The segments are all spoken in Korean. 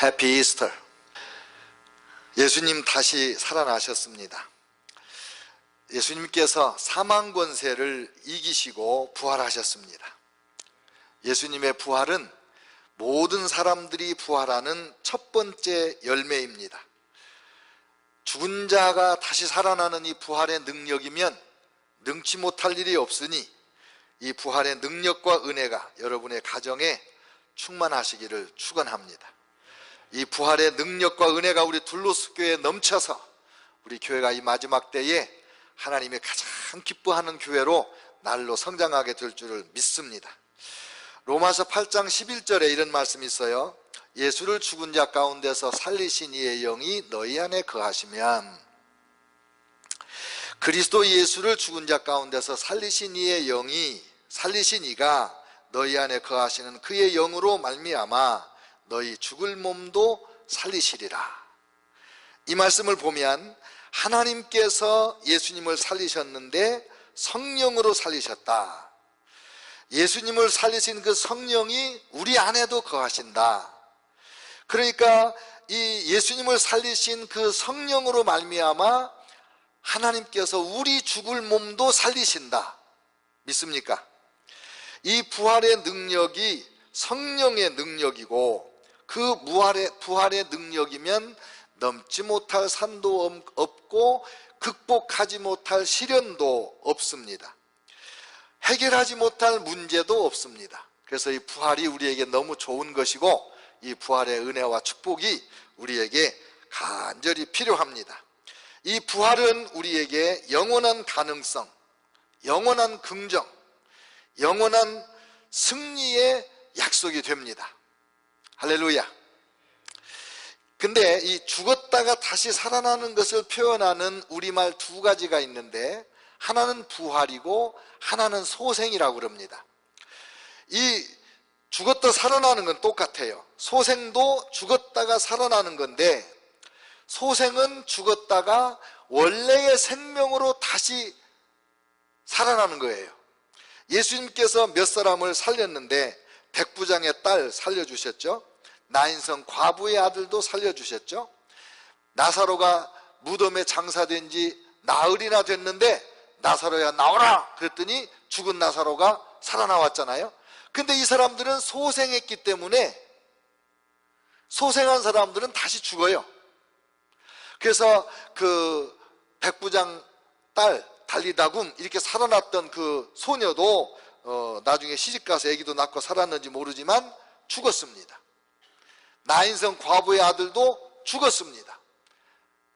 해피 이스터. 예수님 다시 살아나셨습니다. 예수님께서 사망 권세를 이기시고 부활하셨습니다. 예수님의 부활은 모든 사람들이 부활하는 첫 번째 열매입니다. 죽은 자가 다시 살아나는 이 부활의 능력이면 능치 못할 일이 없으니 이 부활의 능력과 은혜가 여러분의 가정에 충만하시기를 축원합니다. 이 부활의 능력과 은혜가 우리 둘로스 교회에 넘쳐서 우리 교회가 이 마지막 때에 하나님이 가장 기뻐하는 교회로 날로 성장하게 될 줄을 믿습니다. 로마서 8장 11절에 이런 말씀이 있어요. 예수를 죽은 자 가운데서 살리신 이의 영이 너희 안에 거하시면, 그리스도 예수를 죽은 자 가운데서 살리신 이의 영이, 살리신 이가 너희 안에 거하시는 그의 영으로 말미암아 너희 죽을 몸도 살리시리라. 이 말씀을 보면 하나님께서 예수님을 살리셨는데 성령으로 살리셨다. 예수님을 살리신 그 성령이 우리 안에도 거하신다. 그러니까 이 예수님을 살리신 그 성령으로 말미암아 하나님께서 우리 죽을 몸도 살리신다. 믿습니까? 이 부활의 능력이 성령의 능력이고 그 부활의 능력이면 넘지 못할 산도 없고 극복하지 못할 시련도 없습니다. 해결하지 못할 문제도 없습니다. 그래서 이 부활이 우리에게 너무 좋은 것이고 이 부활의 은혜와 축복이 우리에게 간절히 필요합니다. 이 부활은 우리에게 영원한 가능성, 영원한 긍정, 영원한 승리의 약속이 됩니다. 할렐루야. 근데 이 죽었다가 다시 살아나는 것을 표현하는 우리말 두 가지가 있는데 하나는 부활이고 하나는 소생이라고 그럽니다. 이 죽었다 살아나는 건 똑같아요. 소생도 죽었다가 살아나는 건데 소생은 죽었다가 원래의 생명으로 다시 살아나는 거예요. 예수님께서 몇 사람을 살렸는데 백부장의 딸 살려주셨죠. 나인성 과부의 아들도 살려주셨죠. 나사로가 무덤에 장사된 지 나흘이나 됐는데 나사로야 나오라 그랬더니 죽은 나사로가 살아나왔잖아요. 근데 이 사람들은 소생했기 때문에 소생한 사람들은 다시 죽어요. 그래서 그 백부장 딸 달리다굼 이렇게 살아났던 그 소녀도 나중에 시집가서 아기도 낳고 살았는지 모르지만 죽었습니다. 나인성 과부의 아들도 죽었습니다.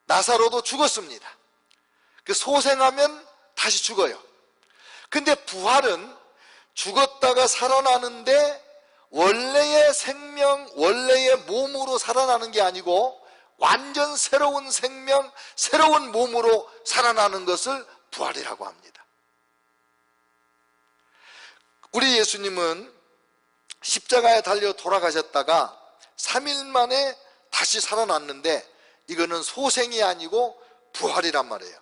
나사로도 죽었습니다. 그 소생하면 다시 죽어요. 근데 부활은 죽었다가 살아나는데 원래의 생명, 원래의 몸으로 살아나는 게 아니고 완전 새로운 생명, 새로운 몸으로 살아나는 것을 부활이라고 합니다. 우리 예수님은 십자가에 달려 돌아가셨다가 3일 만에 다시 살아났는데 이거는 소생이 아니고 부활이란 말이에요.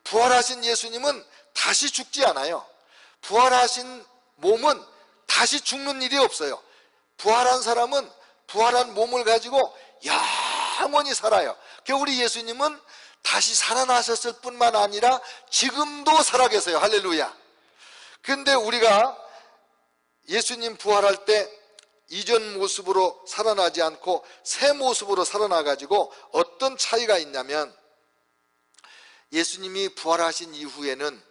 부활하신 예수님은 다시 죽지 않아요. 부활하신 몸은 다시 죽는 일이 없어요. 부활한 사람은 부활한 몸을 가지고 영원히 살아요. 그러니까 우리 예수님은 다시 살아나셨을 뿐만 아니라 지금도 살아계세요. 할렐루야. 그런데 우리가 예수님 부활할 때 이전 모습으로 살아나지 않고 새 모습으로 살아나가지고 어떤 차이가 있냐면 예수님이 부활하신 이후에는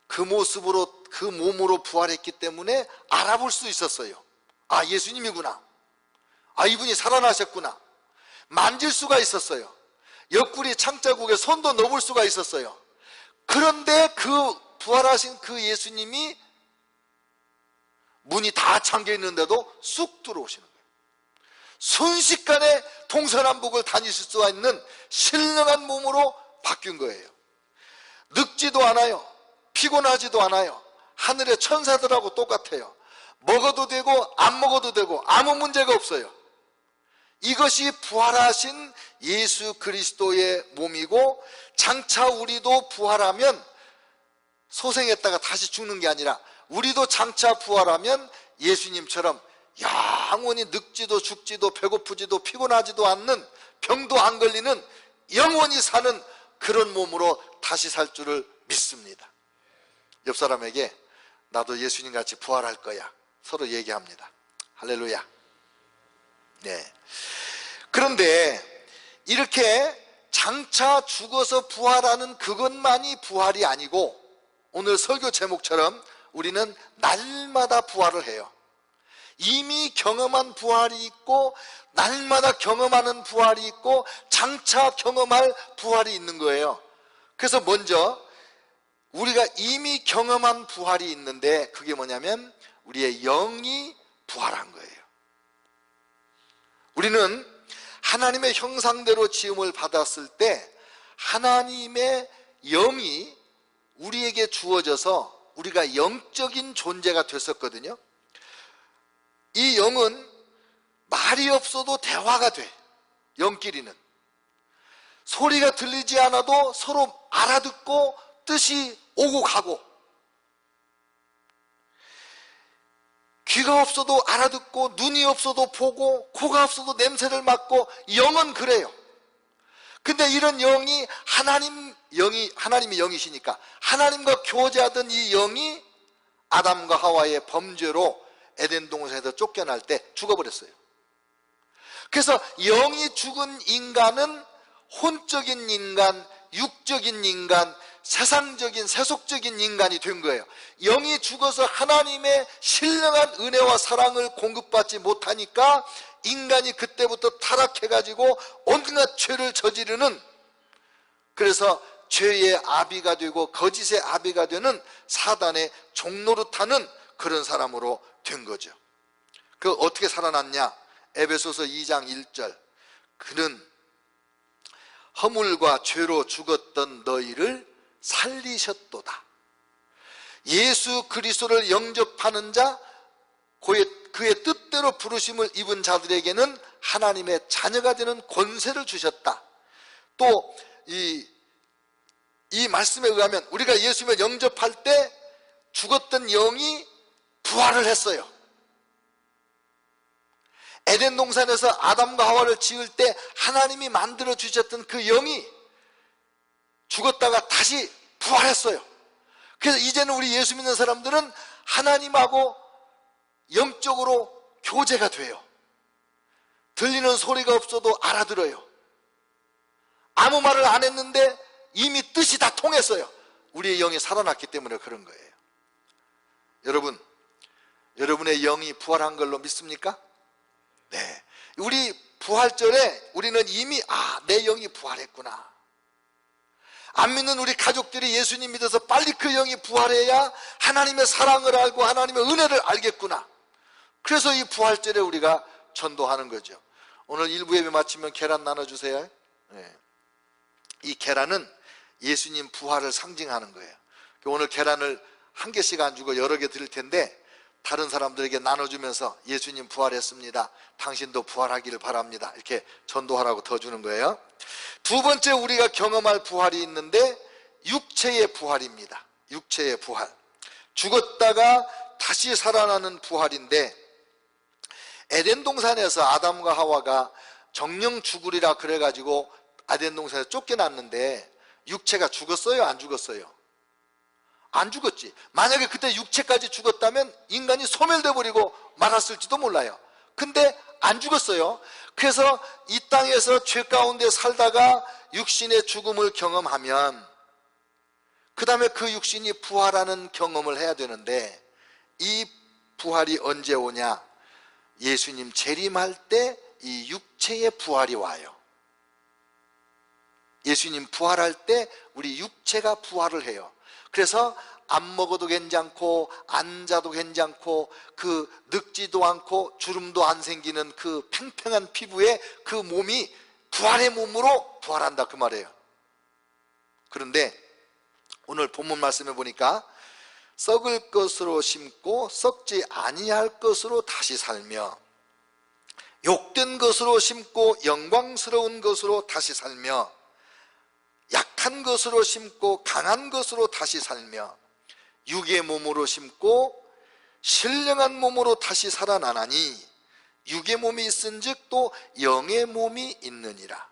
그 모습으로 그 몸으로 부활했기 때문에 알아볼 수 있었어요. 아, 예수님이구나. 아, 이분이 살아나셨구나. 만질 수가 있었어요. 옆구리 창자국에 손도 넣을 수가 있었어요. 그런데 그 부활하신 그 예수님이 문이 다 잠겨 있는데도 쑥 들어오시는 거예요. 순식간에 동서남북을 다니실 수가 있는 신령한 몸으로 바뀐 거예요. 늙지도 않아요. 피곤하지도 않아요. 하늘의 천사들하고 똑같아요. 먹어도 되고 안 먹어도 되고 아무 문제가 없어요. 이것이 부활하신 예수 그리스도의 몸이고, 장차 우리도 부활하면 소생했다가 다시 죽는 게 아니라 우리도 장차 부활하면 예수님처럼 영원히 늙지도 죽지도 배고프지도 피곤하지도 않는, 병도 안 걸리는 영원히 사는 그런 몸으로 다시 살 줄을 믿습니다. 옆 사람에게 나도 예수님같이 부활할 거야, 서로 얘기합니다. 할렐루야. 네. 그런데 이렇게 장차 죽어서 부활하는 그것만이 부활이 아니고, 오늘 설교 제목처럼 우리는 날마다 부활을 해요. 이미 경험한 부활이 있고, 날마다 경험하는 부활이 있고, 장차 경험할 부활이 있는 거예요. 그래서 먼저 우리가 이미 경험한 부활이 있는데, 그게 뭐냐면 우리의 영이 부활한 거예요. 우리는 하나님의 형상대로 지음을 받았을 때 하나님의 영이 우리에게 주어져서 우리가 영적인 존재가 됐었거든요. 이 영은 말이 없어도 대화가 돼. 영끼리는 소리가 들리지 않아도 서로 알아듣고 뜻이 오고 가고, 귀가 없어도 알아듣고, 눈이 없어도 보고, 코가 없어도 냄새를 맡고, 영은 그래요. 근데 이런 영이 하나님이 영이시니까 하나님과 교제하던 이 영이 아담과 하와의 범죄로 에덴 동산에서 쫓겨날 때 죽어버렸어요. 그래서 영이 죽은 인간은 혼적인 인간, 육적인 인간, 세상적인 세속적인 인간이 된 거예요. 영이 죽어서 하나님의 신령한 은혜와 사랑을 공급받지 못하니까 인간이 그때부터 타락해가지고 온갖 죄를 저지르는, 그래서 죄의 아비가 되고 거짓의 아비가 되는 사단의 종노릇하는 그런 사람으로 된 거죠. 그 어떻게 살아났냐? 에베소서 2장 1절, 그는 허물과 죄로 죽었던 너희를 살리셨도다. 예수 그리스도를 영접하는 자, 그의 뜻대로 부르심을 입은 자들에게는 하나님의 자녀가 되는 권세를 주셨다. 또 이 말씀에 의하면 우리가 예수님을 영접할 때 죽었던 영이 부활을 했어요. 에덴 동산에서 아담과 하와를 지을 때 하나님이 만들어 주셨던 그 영이 죽었다가 다시 부활했어요. 그래서 이제는 우리 예수 믿는 사람들은 하나님하고 영적으로 교제가 돼요. 들리는 소리가 없어도 알아들어요. 아무 말을 안 했는데 이미 뜻이 다 통했어요. 우리의 영이 살아났기 때문에 그런 거예요. 여러분, 여러분의 영이 부활한 걸로 믿습니까? 네. 우리 부활절에 우리는 이미 내 영이 부활했구나. 안 믿는 우리 가족들이 예수님 믿어서 빨리 그 영이 부활해야 하나님의 사랑을 알고 하나님의 은혜를 알겠구나. 그래서 이 부활절에 우리가 전도하는 거죠. 오늘 일부 예배 마치면 계란 나눠주세요. 네. 이 계란은 예수님 부활을 상징하는 거예요. 오늘 계란을 한 개씩 안 주고 여러 개 드릴 텐데, 다른 사람들에게 나눠주면서 예수님 부활했습니다, 당신도 부활하기를 바랍니다, 이렇게 전도하라고 더 주는 거예요. 두 번째 우리가 경험할 부활이 있는데, 육체의 부활입니다. 육체의 부활, 죽었다가 다시 살아나는 부활인데, 에덴 동산에서 아담과 하와가 정령 죽으리라 그래가지고 에덴 동산에서 쫓겨났는데 육체가 죽었어요, 안 죽었어요? 안 죽었지. 만약에 그때 육체까지 죽었다면 인간이 소멸돼 버리고 말았을지도 몰라요. 근데 안 죽었어요. 그래서 이 땅에서 죄 가운데 살다가 육신의 죽음을 경험하면 그 다음에 그 육신이 부활하는 경험을 해야 되는데, 이 부활이 언제 오냐? 예수님 재림할 때 이 육체의 부활이 와요. 예수님 부활할 때 우리 육체가 부활을 해요. 그래서 안 먹어도 괜찮고 안 자도 괜찮고 그 늙지도 않고 주름도 안 생기는 그 팽팽한 피부에 그 몸이 부활의 몸으로 부활한다, 그 말이에요. 그런데 오늘 본문 말씀에 보니까 썩을 것으로 심고 썩지 아니할 것으로 다시 살며, 욕된 것으로 심고 영광스러운 것으로 다시 살며, 약한 것으로 심고 강한 것으로 다시 살며, 육의 몸으로 심고 신령한 몸으로 다시 살아나나니 육의 몸이 있은즉 또 영의 몸이 있느니라.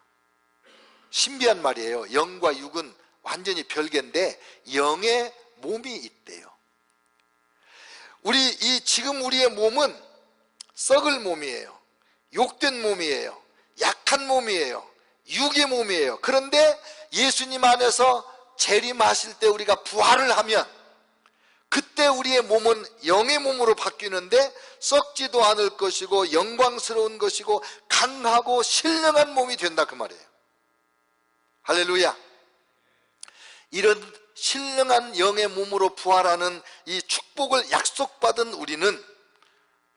신비한 말이에요. 영과 육은 완전히 별개인데 영의 몸이 있대요. 지금 우리의 몸은 썩을 몸이에요. 욕된 몸이에요. 약한 몸이에요. 육의 몸이에요. 그런데 예수님 안에서 재림하실 때 우리가 부활을 하면 그때 우리의 몸은 영의 몸으로 바뀌는데 썩지도 않을 것이고 영광스러운 것이고 강하고 신령한 몸이 된다, 그 말이에요. 할렐루야. 이런 신령한 영의 몸으로 부활하는 이 축복을 약속받은 우리는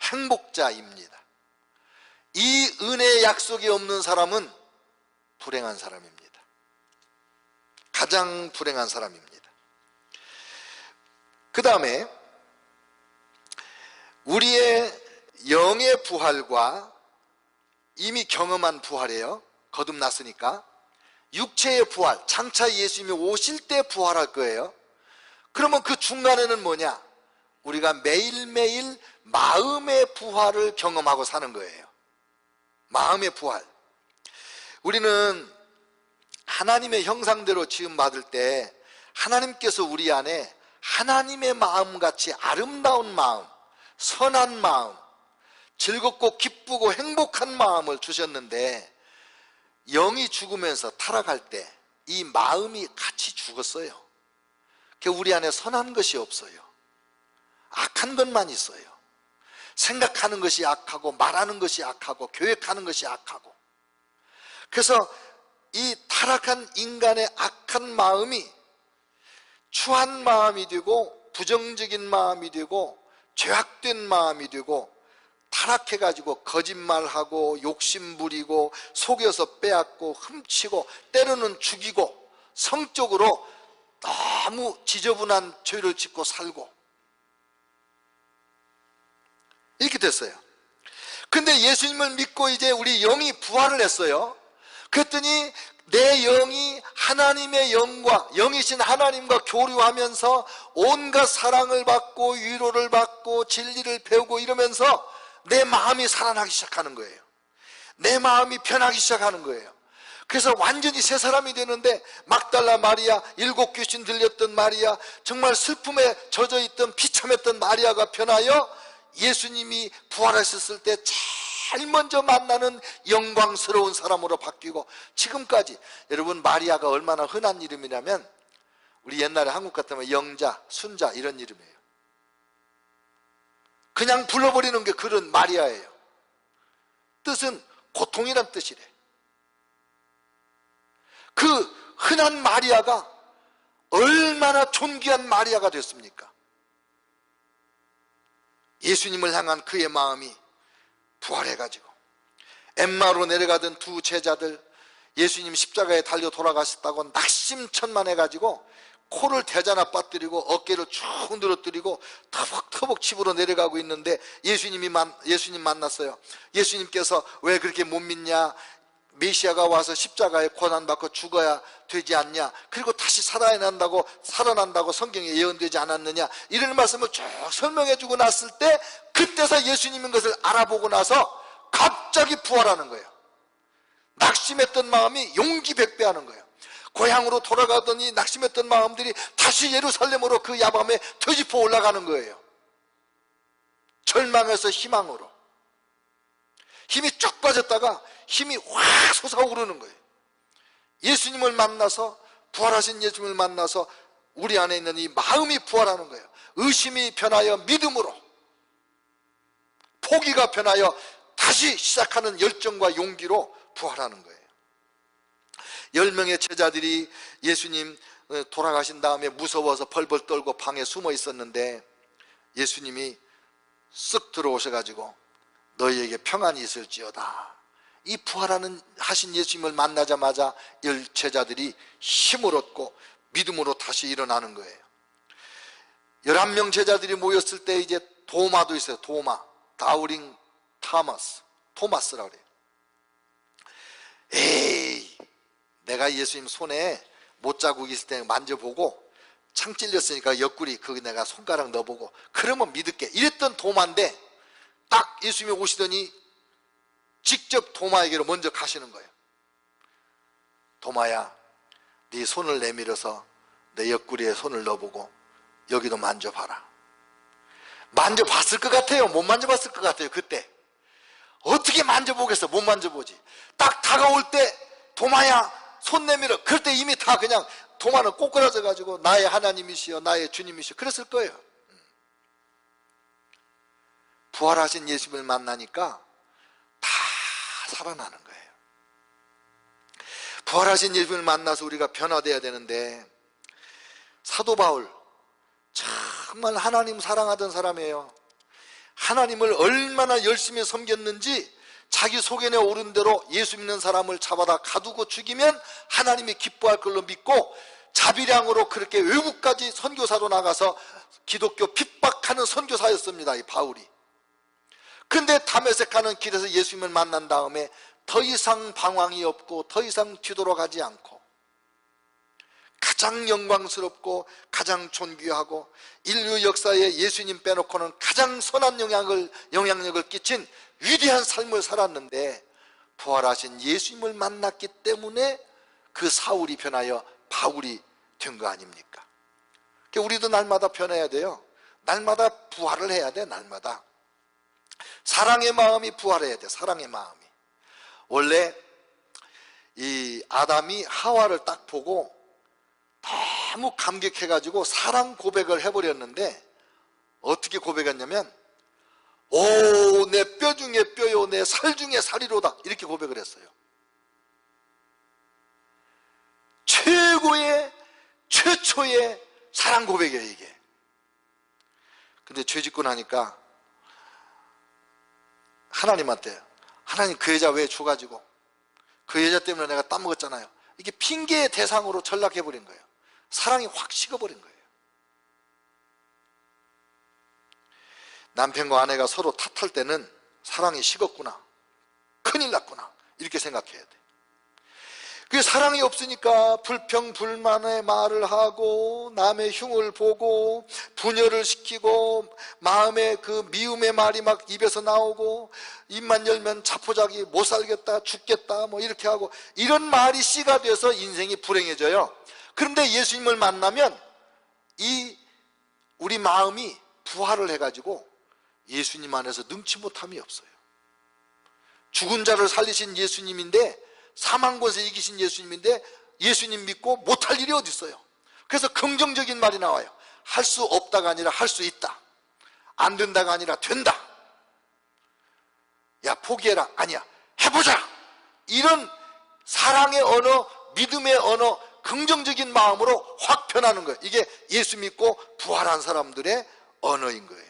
행복자입니다. 이 은혜의 약속이 없는 사람은 불행한 사람입니다. 가장 불행한 사람입니다. 그 다음에 우리의 영의 부활과 이미 경험한 부활이에요. 거듭났으니까. 육체의 부활, 장차 예수님이 오실 때 부활할 거예요. 그러면 그 중간에는 뭐냐? 우리가 매일매일 마음의 부활을 경험하고 사는 거예요. 마음의 부활. 우리는 하나님의 형상대로 지음받을 때 하나님께서 우리 안에 하나님의 마음같이 아름다운 마음, 선한 마음, 즐겁고 기쁘고 행복한 마음을 주셨는데 영이 죽으면서 타락할 때 이 마음이 같이 죽었어요. 우리 안에 선한 것이 없어요. 악한 것만 있어요. 생각하는 것이 악하고 말하는 것이 악하고 계획하는 것이 악하고. 그래서 이 타락한 인간의 악한 마음이 추한 마음이 되고 부정적인 마음이 되고 죄악된 마음이 되고 타락해가지고 거짓말하고 욕심부리고 속여서 빼앗고 훔치고 때로는 죽이고 성적으로 너무 지저분한 죄를 짓고 살고 이렇게 됐어요. 근데 예수님을 믿고 이제 우리 영이 부활을 했어요. 그랬더니 내 영이 하나님의 영과 영이신 하나님과 교류하면서 온갖 사랑을 받고 위로를 받고 진리를 배우고 이러면서 내 마음이 살아나기 시작하는 거예요. 내 마음이 변하기 시작하는 거예요. 그래서 완전히 새 사람이 되는데 막달라 마리아, 7 귀신 들렸던 마리아, 정말 슬픔에 젖어있던 비참했던 마리아가 변하여 예수님이 부활하셨을 때 제일 먼저 만나는 영광스러운 사람으로 바뀌고 지금까지. 여러분, 마리아가 얼마나 흔한 이름이냐면 우리 옛날에 한국 같으면 영자, 순자 이런 이름이에요. 그냥 불러버리는 게 그런 마리아예요. 뜻은 고통이란 뜻이래. 그 흔한 마리아가 얼마나 존귀한 마리아가 됐습니까? 예수님을 향한 그의 마음이 부활해가지고 엠마로 내려가던 두 제자들, 예수님 십자가에 달려 돌아가셨다고 낙심천만해가지고 코를 대자나 빠뜨리고 어깨를 쭉 늘어뜨리고 터벅터벅 집으로 내려가고 있는데 예수님 만났어요. 예수님께서 왜 그렇게 못 믿냐? 메시아가 와서 십자가에 고난받고 죽어야 되지 않냐? 그리고 다시 살아난다고 성경에 예언되지 않았느냐? 이런 말씀을 쭉 설명해주고 났을 때 그때서 예수님인 것을 알아보고 나서 갑자기 부활하는 거예요. 낙심했던 마음이 용기 백배하는 거예요. 고향으로 돌아가더니 낙심했던 마음들이 다시 예루살렘으로 그 야밤에 되짚어 올라가는 거예요. 절망에서 희망으로. 힘이 쭉 빠졌다가 힘이 확 솟아오르는 거예요. 예수님을 만나서, 부활하신 예수님을 만나서 우리 안에 있는 이 마음이 부활하는 거예요. 의심이 변하여 믿음으로, 포기가 변하여 다시 시작하는 열정과 용기로 부활하는 거예요. 10명의 제자들이 예수님 돌아가신 다음에 무서워서 벌벌 떨고 방에 숨어 있었는데 예수님이 쓱 들어오셔가지고 너희에게 평안이 있을지어다. 이 부활하신 예수님을 만나자마자 제자들이 힘을 얻고 믿음으로 다시 일어나는 거예요. 11명 제자들이 모였을 때 이제 도마도 있어요. 도마, 다우링 토마스라고 그래요. 에이, 내가 예수님 손에 못자국 있을 때 만져보고 창 찔렸으니까 옆구리 거기 내가 손가락 넣어보고 그러면 믿을게. 이랬던 도마인데 딱 예수님이 오시더니 직접 도마에게로 먼저 가시는 거예요. 도마야, 네 손을 내밀어서 내 옆구리에 손을 넣어보고 여기도 만져봐라. 만져봤을 것 같아요? 못 만져봤을 것 같아요? 그때 어떻게 만져보겠어? 못 만져보지. 딱 다가올 때 도마야 손 내밀어. 그럴 때 이미 다 그냥 도마는 꼬꾸라져 가지고 나의 하나님이시여 나의 주님이시여 그랬을 거예요. 부활하신 예수님을 만나니까 다 살아나는 거예요. 부활하신 예수님을 만나서 우리가 변화되어야 되는데, 사도 바울 정말 하나님 사랑하던 사람이에요. 하나님을 얼마나 열심히 섬겼는지 자기 소견에 오른 대로 예수 믿는 사람을 잡아다 가두고 죽이면 하나님이 기뻐할 걸로 믿고 자비량으로 그렇게 외국까지 선교사로 나가서 기독교 핍박하는 선교사였습니다, 이 바울이. 근데 다메섹 가는 길에서 예수님을 만난 다음에 더 이상 방황이 없고 더 이상 뒤돌아가지 않고 가장 영광스럽고 가장 존귀하고 인류 역사에 예수님 빼놓고는 가장 선한 영향력을 끼친 위대한 삶을 살았는데, 부활하신 예수님을 만났기 때문에 그 사울이 변하여 바울이 된 거 아닙니까? 우리도 날마다 변해야 돼요. 날마다 부활을 해야 돼. 날마다 사랑의 마음이 부활해야 돼. 사랑의 마음이. 원래 이 아담이 하와를 딱 보고 너무 감격해가지고 사랑 고백을 해버렸는데, 어떻게 고백했냐면 오, 내 뼈 중에 뼈요 내 살 중에 살이로다, 이렇게 고백을 했어요. 최초의 사랑 고백이에요, 이게. 근데 죄 짓고 나니까 하나님한테, 하나님 그 여자 왜 줘가지고, 그 여자 때문에 내가 따먹었잖아요, 이게 핑계의 대상으로 전락해버린 거예요. 사랑이 확 식어버린 거예요. 남편과 아내가 서로 탓할 때는 사랑이 식었구나, 큰일 났구나, 이렇게 생각해야 돼. 그 사랑이 없으니까 불평불만의 말을 하고 남의 흉을 보고 분열을 시키고 마음에 그 미움의 말이 막 입에서 나오고 입만 열면 자포자기 못 살겠다, 죽겠다, 뭐 이렇게 하고, 이런 말이 씨가 돼서 인생이 불행해져요. 그런데 예수님을 만나면 우리 마음이 부활을 해가지고 예수님 안에서 능치 못함이 없어요. 죽은 자를 살리신 예수님인데, 사망 권세 이기신 예수님인데 예수님 믿고 못할 일이 어디 있어요? 그래서 긍정적인 말이 나와요. 할 수 없다가 아니라 할 수 있다. 안 된다가 아니라 된다. 야, 포기해라. 아니야, 해보자. 이런 사랑의 언어, 믿음의 언어, 긍정적인 마음으로 확 변하는 거예요. 이게 예수 믿고 부활한 사람들의 언어인 거예요.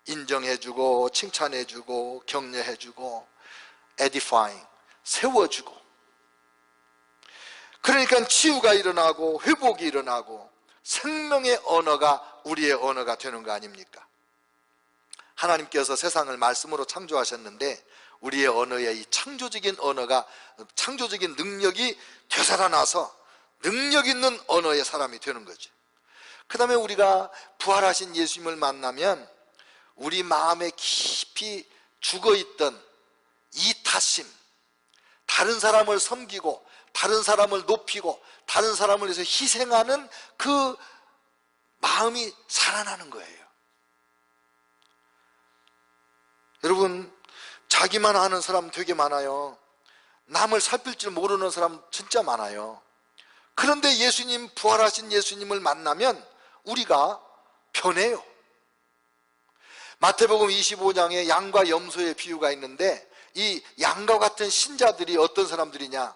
인정해주고 칭찬해주고 격려해주고 edifying, 세워주고. 그러니까 치유가 일어나고 회복이 일어나고 생명의 언어가 우리의 언어가 되는 거 아닙니까? 하나님께서 세상을 말씀으로 창조하셨는데 우리의 언어에 이 창조적인 언어가, 창조적인 능력이 되살아나서 능력 있는 언어의 사람이 되는 거죠. 그 다음에 우리가 부활하신 예수님을 만나면 우리 마음에 깊이 죽어있던 이타심, 다른 사람을 섬기고 다른 사람을 높이고 다른 사람을 위해서 희생하는 그 마음이 살아나는 거예요. 여러분, 자기만 아는 사람 되게 많아요. 남을 살필 줄 모르는 사람 진짜 많아요. 그런데 예수님, 부활하신 예수님을 만나면 우리가 변해요. 마태복음 25장에 양과 염소의 비유가 있는데, 이 양과 같은 신자들이 어떤 사람들이냐?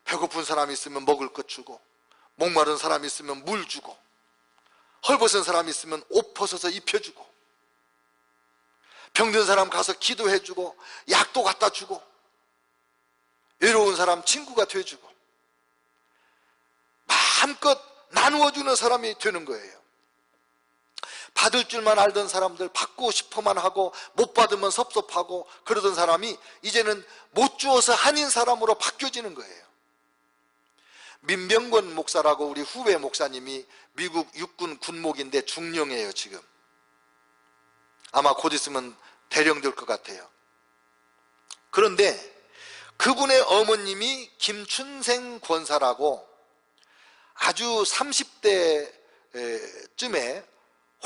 배고픈 사람이 있으면 먹을 것 주고, 목마른 사람이 있으면 물 주고, 헐벗은 사람이 있으면 옷 벗어서 입혀주고, 병든 사람 가서 기도해주고, 약도 갖다 주고, 외로운 사람 친구가 돼주고, 마음껏 나누어주는 사람이 되는 거예요. 받을 줄만 알던 사람들, 받고 싶어만 하고 못 받으면 섭섭하고 그러던 사람이 이제는 못 주어서 한인 사람으로 바뀌어지는 거예요. 민병권 목사라고 우리 후배 목사님이 미국 육군 군목인데 중령이에요. 지금 아마 곧 있으면 대령될 것 같아요. 그런데 그분의 어머님이 김춘생 권사라고 아주 30대쯤에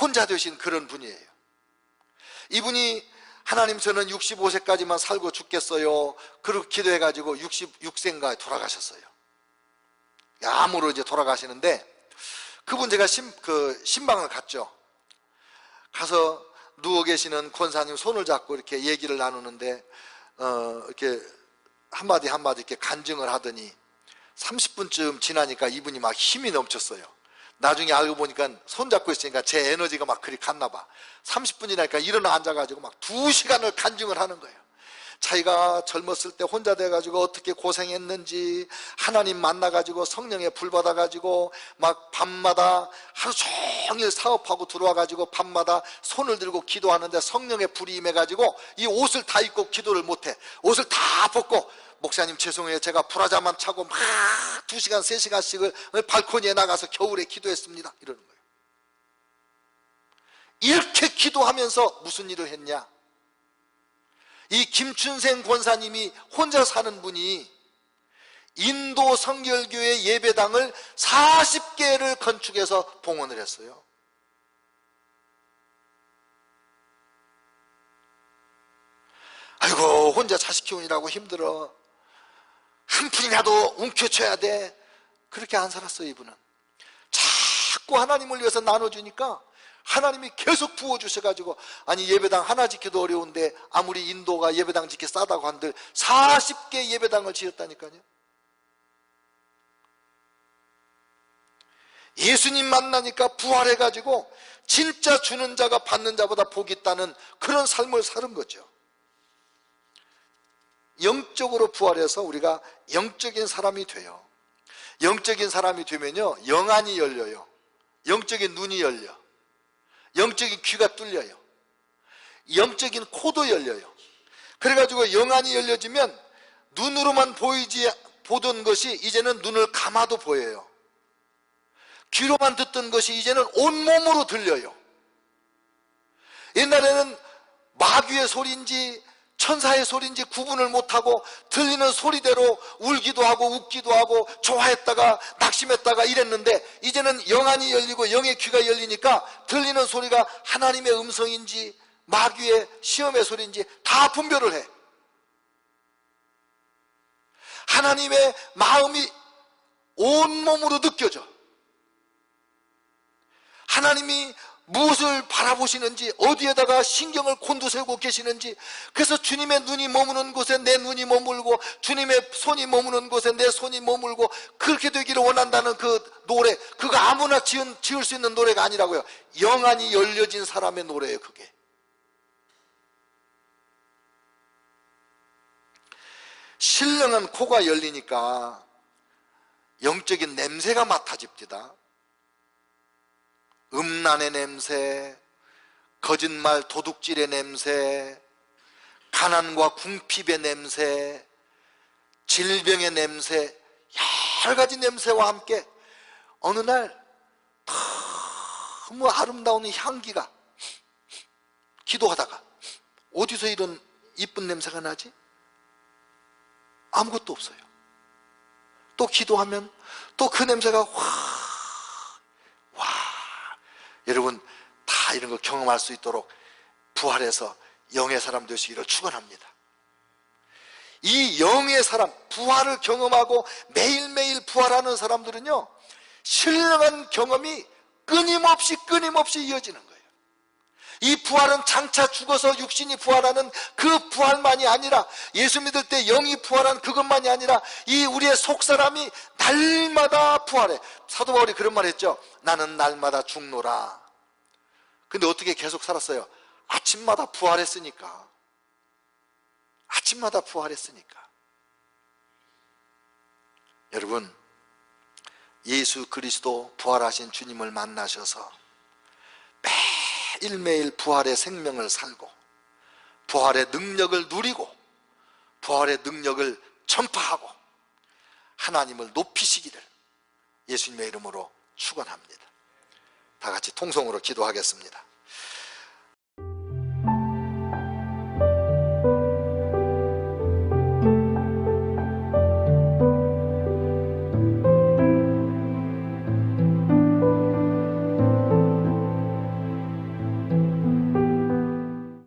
혼자 되신 그런 분이에요. 이분이 하나님 저는 65세까지만 살고 죽겠어요 그렇게 기도해가지고 66세인가에 돌아가셨어요. 암으로 이제 돌아가시는데, 그분 제가 신방을 갔죠. 가서 누워 계시는 권사님 손을 잡고 이렇게 얘기를 나누는데 이렇게 한마디 이렇게 간증을 하더니 30분쯤 지나니까 이분이 막 힘이 넘쳤어요. 나중에 알고 보니까 손잡고 있으니까 제 에너지가 막 그리 갔나 봐. 30분 지나니까 일어나 앉아가지고 막 2시간을 간증을 하는 거예요. 자기가 젊었을 때 혼자 돼가지고 어떻게 고생했는지, 하나님 만나가지고 성령에 불 받아가지고 막 밤마다 하루 종일 사업하고 들어와가지고 밤마다 손을 들고 기도하는데 성령의 불이 임해가지고 이 옷을 다 입고 기도를 못해. 옷을 다 벗고, 목사님 죄송해요, 제가 브라자만 차고 막 2시간 3시간씩을 발코니에 나가서 겨울에 기도했습니다, 이러는 거예요. 이렇게 기도하면서 무슨 일을 했냐? 이 김춘생 권사님이 혼자 사는 분이 인도 성결교회 예배당을 40개를 건축해서 봉헌을 했어요. 아이고 혼자 자식 키우느라고 힘들어, 한 푼이라도 움켜쳐야 돼. 그렇게 안 살았어요. 이분은 자꾸 하나님을 위해서 나눠주니까 하나님이 계속 부어주셔가지고, 아니 예배당 하나 짓기도 어려운데 아무리 인도가 예배당 짓기 싸다고 한들 40개 예배당을 지었다니까요. 예수님 만나니까 부활해가지고 진짜 주는 자가 받는 자보다 복이 있다는 그런 삶을 사는 거죠. 영적으로 부활해서 우리가 영적인 사람이 돼요. 영적인 사람이 되면요, 영안이 열려요. 영적인 눈이 열려. 영적인 귀가 뚫려요. 영적인 코도 열려요. 그래가지고 영안이 열려지면 눈으로만 보던 것이 이제는 눈을 감아도 보여요. 귀로만 듣던 것이 이제는 온몸으로 들려요. 옛날에는 마귀의 소리인지 천사의 소리인지 구분을 못하고 들리는 소리대로 울기도 하고 웃기도 하고 좋아했다가 낙심했다가 이랬는데, 이제는 영안이 열리고 영의 귀가 열리니까 들리는 소리가 하나님의 음성인지 마귀의 시험의 소리인지 다 분별을 해. 하나님의 마음이 온몸으로 느껴져. 하나님이 무엇을 바라보시는지, 어디에다가 신경을 곤두세우고 계시는지, 그래서 주님의 눈이 머무는 곳에 내 눈이 머물고 주님의 손이 머무는 곳에 내 손이 머물고, 그렇게 되기를 원한다는 그 노래, 그거 아무나 지을 수 있는 노래가 아니라고요. 영안이 열려진 사람의 노래예요. 그게 신령한 코가 열리니까 영적인 냄새가 맡아집니다. 음란의 냄새, 거짓말 도둑질의 냄새, 가난과 궁핍의 냄새, 질병의 냄새, 여러 가지 냄새와 함께 어느 날 너무 아름다운 향기가, 기도하다가 어디서 이런 이쁜 냄새가 나지? 아무것도 없어요. 또 기도하면 또 그 냄새가 여러분 다 이런 거 경험할 수 있도록 부활해서 영의 사람 되시기를 축원합니다. 이 영의 사람, 부활을 경험하고 매일매일 부활하는 사람들은요, 신령한 경험이 끊임없이 이어지는 거예요. 이 부활은 장차 죽어서 육신이 부활하는 그 부활만이 아니라, 예수 믿을 때 영이 부활한 그것만이 아니라 이 우리의 속사람이 날마다 부활해. 사도 바울이 그런 말 했죠. 나는 날마다 죽노라. 근데 어떻게 계속 살았어요? 아침마다 부활했으니까. 아침마다 부활했으니까. 여러분, 예수 그리스도 부활하신 주님을 만나셔서 매일매일 부활의 생명을 살고 부활의 능력을 누리고 부활의 능력을 전파하고 하나님을 높이시기를 예수님의 이름으로 축원합니다. 다 같이 통성으로 기도하겠습니다.